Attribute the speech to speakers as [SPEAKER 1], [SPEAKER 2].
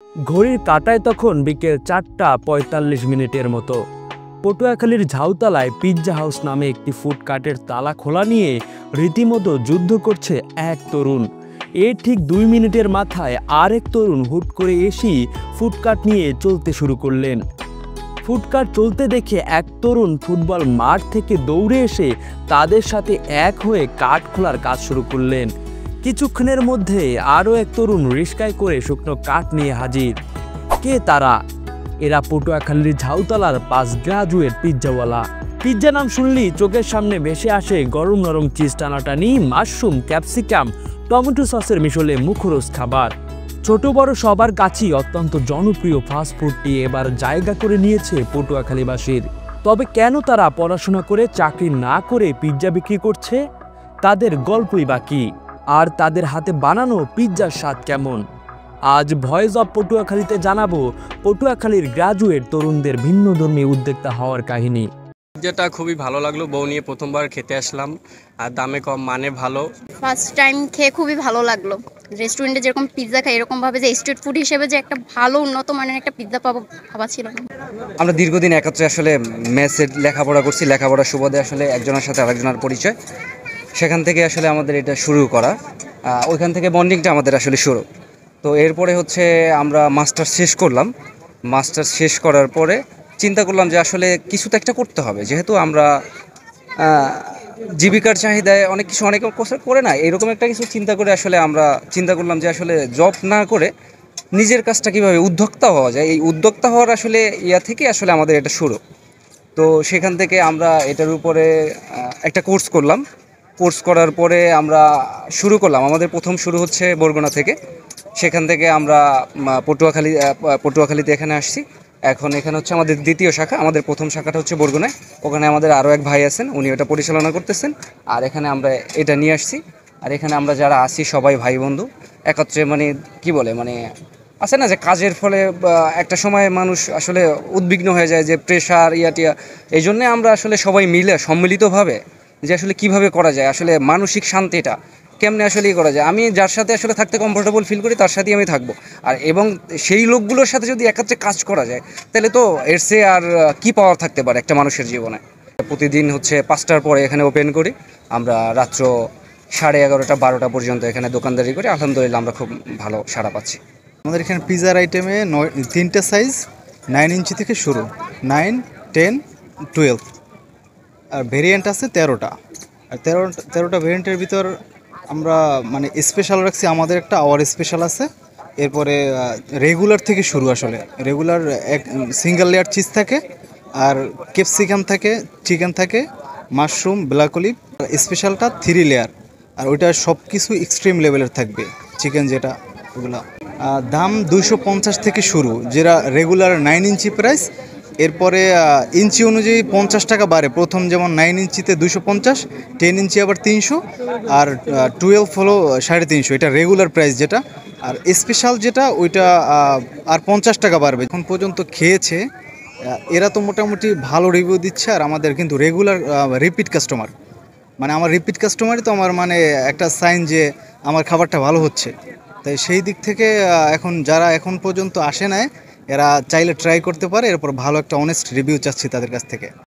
[SPEAKER 1] ঘড়ির কাঁটায় তখন বিকেল ৪টা ৪৫ মিনিটের মতো। পটুয়াখালীর ঝাউতলায় পিৎজা হাউস নামে একটি ফুডকার্টের তালা খোলা নিয়ে রীতিমতো যুদ্ধ করছে এক তরুণ। এর ঠিক ২ মিনিটের মাথায় আরেক তরুণ হুট করে এসেই ফুডকার্ট নিয়ে চলতে শুরু করলেন। ফুডকার্ট চলতে দেখে এক তরুণ ফুটবল মাঠ থেকে দৌড়ে এসে তাদের সাথে এক হয়ে কাঠ খোলার কাজ শুরু করলেন। কিছুক্ষণের মধ্যে আরও এক তরুণ রিস্কায় করে শুকনো কাঠ নিয়ে হাজির। কে তারা? এরা পটুয়াখালীর ঝাউতলার ৫ গ্রাজুয়েট পিৎজাওয়ালা। পিৎজা নাম শুনলেই চোখের সামনে ভেসে আসে গরম নরম চিজ টানাটানি, মাশরুম, ক্যাপসিকাম, টমেটো সসের মিশলে মুখরোচ খাবার। ছোট বড় সবার কাছেই অত্যন্ত জনপ্রিয় ফাস্টফুডটি এবার জায়গা করে নিয়েছে পটুয়াখালীবাসীর। তবে কেন তারা পড়াশোনা করে চাকরি না করে পিৎজা বিক্রি করছে? তাদের গল্পই বাকি। আর তাদের হাতে বানানো পিৎজার স্বাদ কেমন? আজ ভয়েস অফ পটুয়াখালীতে জানাবো পটুয়াখালীর গ্রাজুয়েট তরুণদের ভিন্নধর্মী উদ্যোক্তা হওয়ার কাহিনী।
[SPEAKER 2] পিৎজাটা খুবই ভালো লাগলো, বউ নিয়ে প্রথমবার খেতে আসলাম, আর দামে কম, মানে ভালো।
[SPEAKER 3] ফার্স্ট টাইম খেয়ে খুবই ভালো লাগলো। রেস্টুরেন্টে যেরকম পিৎজা খাই এরকমভাবে যে স্ট্রিট ফুড হিসেবে যে একটা ভালো উন্নত মানের একটা পিৎজা পাবো ভাবা ছিল না।
[SPEAKER 4] আমরা দীর্ঘদিন একত্রে আসলে মেসের লেখাপড়া করছি, লেখাপড়ার সুবাদে আসলে একজনের সাথে আরেকজনের পরিচয়, সেখান থেকে আসলে আমাদের এটা শুরু করা, ওইখান থেকে বন্ডিংটা আমাদের আসলে শুরু। তো এরপরে হচ্ছে আমরা মাস্টার্স শেষ করলাম। মাস্টার্স শেষ করার পরে চিন্তা করলাম যে আসলে কিছু তো একটা করতে হবে, যেহেতু আমরা জীবিকার চাহিদায় অনেক কিছু অনেক করে না, এরকম একটা কিছু চিন্তা করে আসলে আমরা চিন্তা করলাম যে আসলে জব না করে নিজের কাজটা কীভাবে উদ্যোক্তা হওয়া যায়। এই উদ্যোক্তা হওয়ার আসলে থেকে আসলে আমাদের এটা শুরু। তো সেখান থেকে আমরা এটার উপরে একটা কোর্স করলাম। কোর্স করার পরে আমরা শুরু করলাম, আমাদের প্রথম শুরু হচ্ছে বরগুনা থেকে। সেখান থেকে আমরা পটুয়াখালীতে এখানে আসছি। এখন এখানে হচ্ছে আমাদের দ্বিতীয় শাখা। আমাদের প্রথম শাখাটা হচ্ছে বরগুনায়, ওখানে আমাদের আরও এক ভাই আছেন, উনি ওটা পরিচালনা করতেছেন। আর এখানে আমরা এটা নিয়ে আসছি। আর এখানে আমরা যারা আসি সবাই ভাই বন্ধু একত্রে, মানে কি বলে, মানে আছে না যে কাজের ফলে একটা সময় মানুষ আসলে উদ্বিগ্ন হয়ে যায়, যে প্রেশার টিয়া, এই জন্যে আমরা আসলে সবাই মিলে সম্মিলিতভাবে যে আসলে কিভাবে করা যায়, আসলে মানসিক শান্তিটা কেমনে আসলে করা যায়। আমি যার সাথে আসলে থাকতে কমফোর্টেবল ফিল করি তার সাথেই আমি থাকবো, আর এবং সেই লোকগুলোর সাথে যদি একত্রে কাজ করা যায় তাহলে তো এর চেয়ে আর কি পাওয়ার থাকতে পারে একটা মানুষের জীবনে। প্রতিদিন হচ্ছে 5টার পরে এখানে ওপেন করি, আমরা রাত্র 11:30-12টা পর্যন্ত এখানে দোকানদারি করি। আলহামদুলিল্লাহ আমরা খুব ভালো সাড়া পাচ্ছি।
[SPEAKER 5] আমাদের এখানে পিৎজার আইটেমে 3টে সাইজ, 9 ইঞ্চি থেকে শুরু, 9, 10, 12, আর ভেরিয়েন্ট আছে 13টা। আর 13টা ভেরিয়েন্টের ভিতর আমরা মানে স্পেশাল রাখছি, আমাদের একটা আওয়ার স্পেশাল আছে। এরপরে রেগুলার থেকে শুরু, আসলে রেগুলার এক সিঙ্গেল লেয়ার চিজ থাকে, আর ক্যাপসিকাম থাকে, চিকেন থাকে, মাশরুম, ব্ল্যাক অলিভ। স্পেশালটা 3 লেয়ার, আর ওইটা সব কিছু এক্সট্রিম লেভেলের থাকবে। চিকেন যেটা, ওগুলা দাম 250 থেকে শুরু, যেটা রেগুলার 9 ইঞ্চি প্রাইস। এরপরে ইঞ্চি অনুযায়ী 50 টাকা বাড়ে। প্রথম যেমন 9 ইঞ্চিতে 250, 10 ইঞ্চি আবার 300, আর 12 হলো 350। এটা রেগুলার প্রাইস যেটা। আর স্পেশাল যেটা ওইটা আর 50 টাকা বাড়বে। এখন পর্যন্ত খেয়েছে এরা তো মোটামুটি ভালো রিভিউ দিচ্ছে, আর আমাদের কিন্তু রেগুলার রিপিট কাস্টমার, মানে আমার রিপিট কাস্টমারই তো আমার মানে একটা সাইন যে আমার খাবারটা ভালো হচ্ছে। তাই সেই দিক থেকে এখন যারা এখন পর্যন্ত আসে নাই, এরা চাইলে ট্রাই করতে পারে। এরপর ভালো একটা অনেস্ট রিভিউ চাচ্ছি তাদের কাছ থেকে।